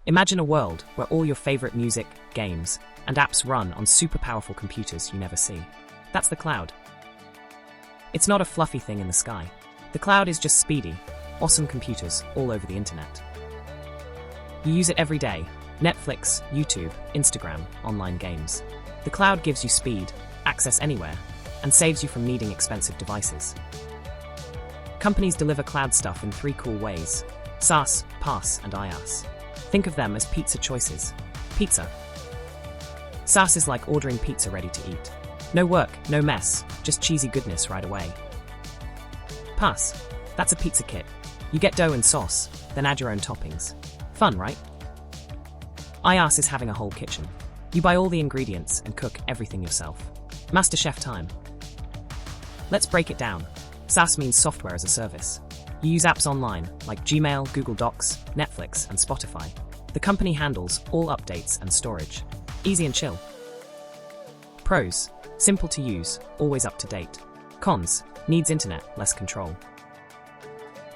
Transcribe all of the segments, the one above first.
Imagine a world where all your favorite music, games, and apps run on super powerful computers you never see. That's the cloud. It's not a fluffy thing in the sky. The cloud is just speedy, awesome computers all over the internet. You use it every day. Netflix, YouTube, Instagram, online games. The cloud gives you speed, access anywhere, and saves you from needing expensive devices. Companies deliver cloud stuff in 3 cool ways: SaaS, PaaS, and IaaS. Think of them as pizza choices. Pizza. SaaS is like ordering pizza ready to eat. No work, no mess, just cheesy goodness right away. PaaS. That's a pizza kit. You get dough and sauce, then add your own toppings. Fun, right? IaaS is having a whole kitchen. You buy all the ingredients and cook everything yourself. Master chef time. Let's break it down. SaaS means software as a service. You use apps online, like Gmail, Google Docs, Netflix, and Spotify. The company handles all updates and storage. Easy and chill. Pros: simple to use, always up to date. Cons: needs internet, less control.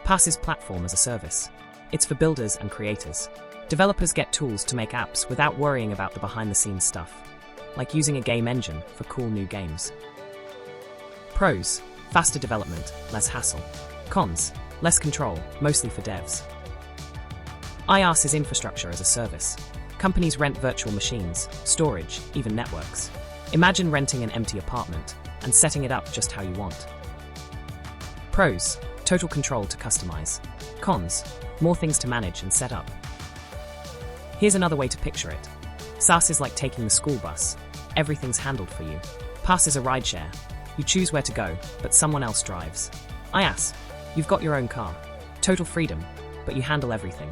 PaaS is platform as a service. It's for builders and creators. Developers get tools to make apps without worrying about the behind-the-scenes stuff, like using a game engine for cool new games. Pros: faster development, less hassle. Cons: less control, mostly for devs. IaaS is infrastructure as a service. Companies rent virtual machines, storage, even networks. Imagine renting an empty apartment and setting it up just how you want. Pros: total control to customize. Cons: more things to manage and set up. Here's another way to picture it. SaaS is like taking the school bus. Everything's handled for you. PaaS is a rideshare. You choose where to go, but someone else drives. IaaS: you've got your own car. Total freedom, but you handle everything.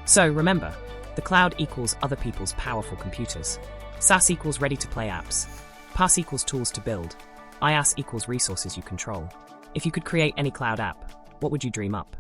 So remember, the cloud equals other people's powerful computers. SaaS equals ready-to-play apps. PaaS equals tools to build. IaaS equals resources you control. If you could create any cloud app, what would you dream up?